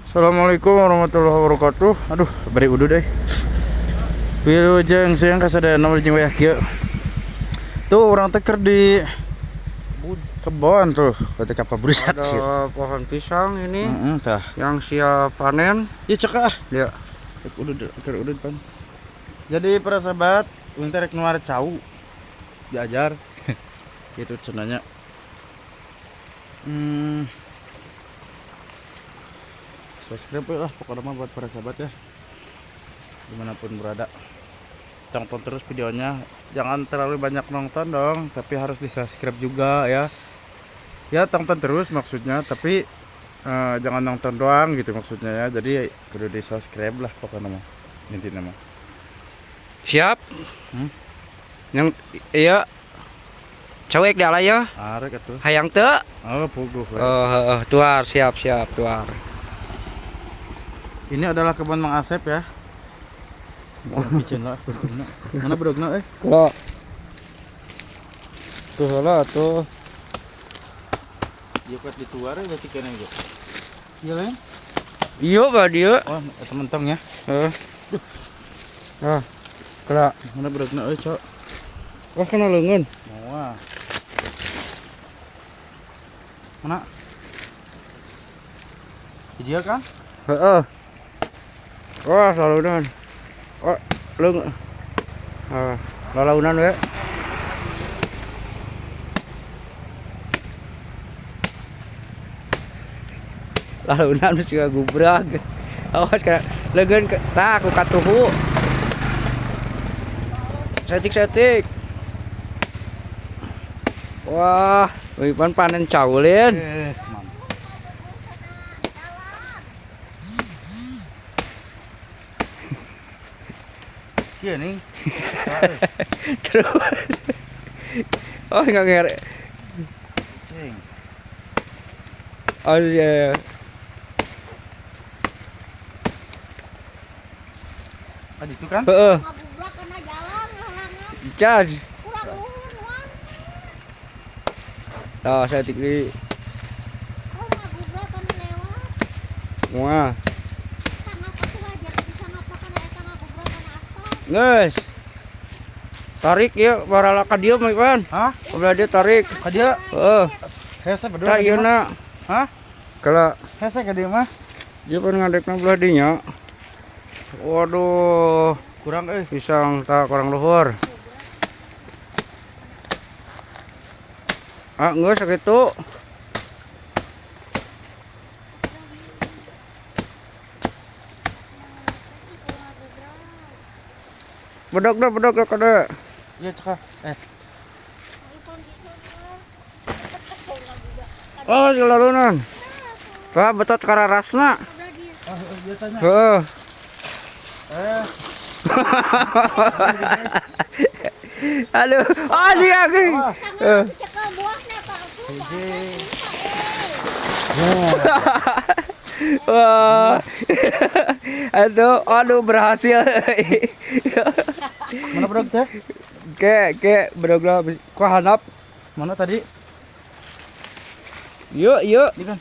Assalamualaikum warahmatullahi wabarakatuh. Aduh, bari udu deh. Pieu jeung siang kasadayana jeung wayah kieu. Tuh orang teker di kebon tuh, ketika pabrisat kieu. Ada pohon pisang ini Tah. yang siap panen. Ieu cek ah. Ya. Udah pan. Jadi para sahabat, untuk rek nuar cau diajar. Gitu cenanya. Subscribe lah pokoknya mah buat para sahabat ya, dimanapun berada. Tonton terus videonya, jangan terlalu banyak nonton dong, tapi harus di subscribe juga ya. Ya tonton terus maksudnya, tapi jangan nonton doang gitu maksudnya ya. Jadi kudu di subscribe lah pokoknya mah, intinya mah. Siap? Yang iya. Cewek dah lah ya. Arek atuh. Hayang teu? Oh, puguh. Tuar siap tuar. Ini adalah kebun Mang Asep ya. Bikin lah, mana bedogna Kalau tuh lah tuh. Ieu kat dituar ya sih keneh gitu. Iya lain. Iya bah dia. Oh, temen-temen ya. Kalau Mana bedogna Cok. wah kena leungeun. Wah. Mana? Dia kan? Heeh. Wah, lalaunan. Oh, leung. Lalaunan we. Lalaunan geus juga gubrag. Awas ka leungeun tah aku katuhu. Setik. Wah, wipan panen caulin. Iya nih. Terus. Oh, enggak ngere. Cing. Oh iya. Tadi itu kan? Heeh. Ngabubrak kena jalan halangan Charge. kurang luhur wan. Oh, saya tikli. Oh ngabubrak kena lewat. Wah, Sangat atuh aja bisa ngapakan eta ngabubrak kena aspal. guys. Tarik ya, barala ka dieu mah Iwan. Hah? Udah dia tarik. Ka dia? Heeh. Hese bedog. Tah ieu na. Hah? Kala Hese ka dia mah? dia pan ngadekna belah dinya. Waduh, Kurang pisang tak kurang luhur. Ah, geus sakitu. Bedog dah kada. Iya cek ah. Oh, jalalunan. Wah, betot kararasna. Dia tanya. Heeh. Aduh, oh dia geng. Cekel buahna Pak. Wah. Aduh berhasil. Mana bedog teh? Ke bedogla ku hanap. Mana tadi? Yuk. Di kan.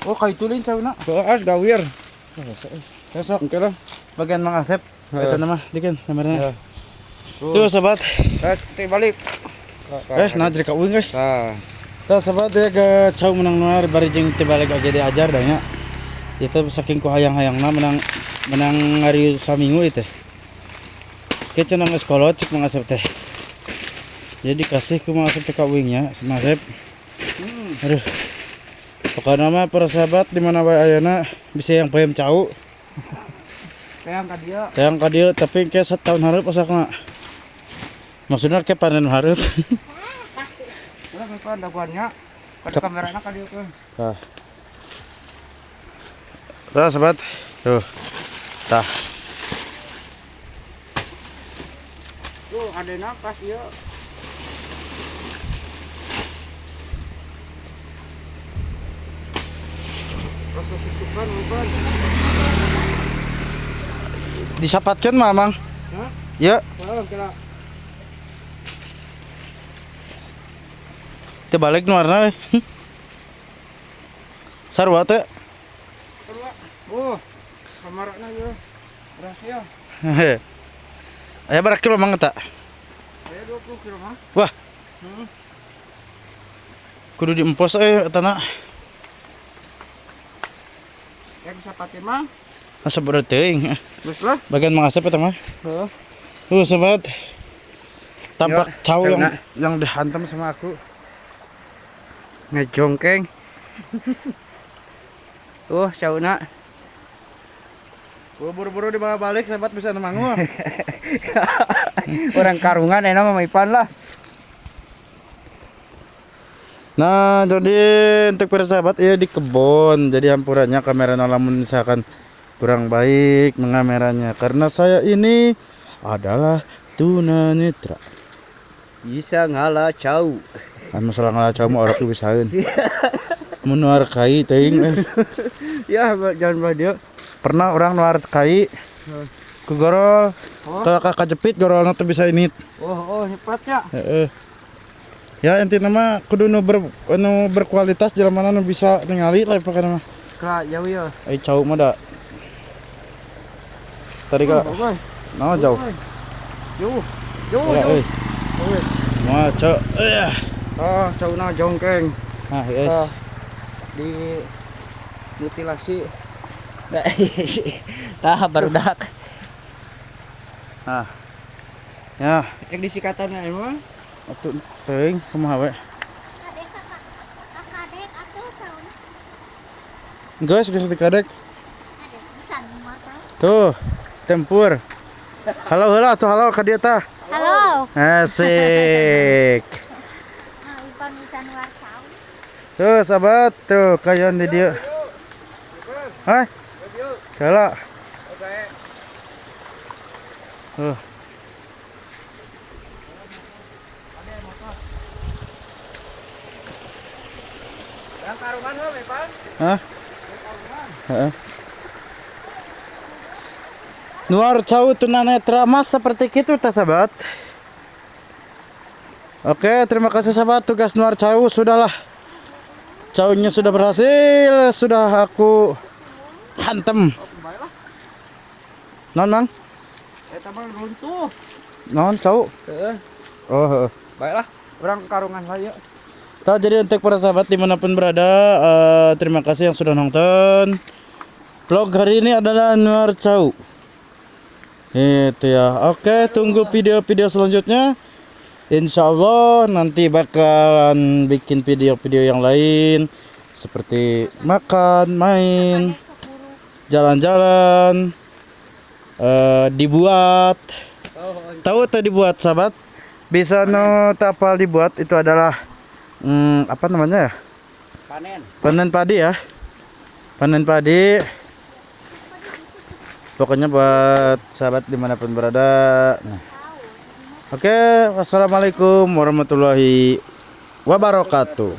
Oh, kayu tulin cawina. Beas gawir. Besok Oke lah. bagian Mang Asep. Itu nama dikan kamarnya. Ya. Tuh sahabat. Balik. Nah jadi kau guys. Nah, Tuh sahabat dia ke cau menang nuar bari jeung teu balik oge diajar dah nya. Itu saking ku hayang-hayangna menang hari saminggu itu. Ke cenah geus kolot cik Mang Asep teh. Jadi kasih ku Mang Asep teh ka uingnya, Mang Asep. Aduh. Pokoknya mah para sahabat di mana wae ayeuna bisa yang payem cau. yang ka dieu. Yang ka dieu tapi ke 1 tahun hareup asakna. Maksudnya ke panen hareup. Ulah meupan daguannya. Ka kamerana ka dieu kan. Tah. Tuh sahabat. Tuh. Tah. Tuh, adena pas ieu. Proses susukan meupan. Disapatkeun mah Mang. Hah? Ya, Kalau kira teu balik nu warna we. Sarua teh. Oh, kamarakna yo. Berhasil. Aya berapa kilo mang eta? Saya 20 kilo mah. Wah. Kudu diempos eta na. Ya bisa pakai mah. Asa berat teuing. Terus lah. Bagian mangasep eta mah. Heeh. Sobat. Tampak Yo, cau cau yang dihantam sama aku. Ngejongkeng. Cauna. Buru-buru dibawa balik sahabat bisa nemangu. Orang karungan enak mah Ipan lah. Nah, jadi untuk para sahabat ya di kebun. Jadi hampurannya kamera lamun misalkan kurang baik mengameranya karena saya ini adalah tunanetra. Bisa ngalah cau. Kan masalah ngalacaw mah orang bisaeun. Mun nuar kai teuing Ya, jangan bah dia. Pernah orang nuar kai ke gorol. Kalau kajepit gorolna teh bisa init. Oh, cepatnya. Heeh. Ya intina mah kudu nu berkualitas jelema nu bisa ningali lah pokona mah. Ka jauh ya. Ai cau mah da. Tadi ka. Nah jauh. Jauh. Ya euy. Mah cau. Cauna jongkeng. Nah, guys. Di mutilasi. Tah barudak. Nah. Ya, Ek disikatannya emang. atuh teuing kumaha we? Kadek kakadek atuh sauna. Geus dikadek. Kadek bisa mata. Tuh, tempur. Halo heula atuh halo ka dieu tah. Halo. Asik. Nah, Ipan bisa nular cau. Tuh sahabat, tuh kayon di dieu. Hah? Kala. Yang karungan lo, Ipan. Hah? Heeh. Nuar cau tunanetra mas seperti itu ta sahabat. Oke, terima kasih sahabat, tugas nuar cau sudahlah. Caunya sudah berhasil, sudah aku hantem. Non mang? Eta mah runtuh. Non cau? Heeh. Oh, heeh. Baiklah, orang karungan saya. Nah, jadi untuk para sahabat dimanapun berada, terima kasih yang sudah nonton. Vlog hari ini adalah nuar cau. Itu ya. Oke, tunggu video-video selanjutnya. Insya Allah nanti bakalan bikin video-video yang lain seperti makan, main, jalan-jalan, dibuat. Tahu tadi dibuat sahabat? Bisa no tapal dibuat itu adalah apa namanya ya? Panen. Panen padi ya. Panen padi. Pokoknya buat sahabat dimanapun berada. Nah. Oke, wassalamualaikum warahmatullahi wabarakatuh.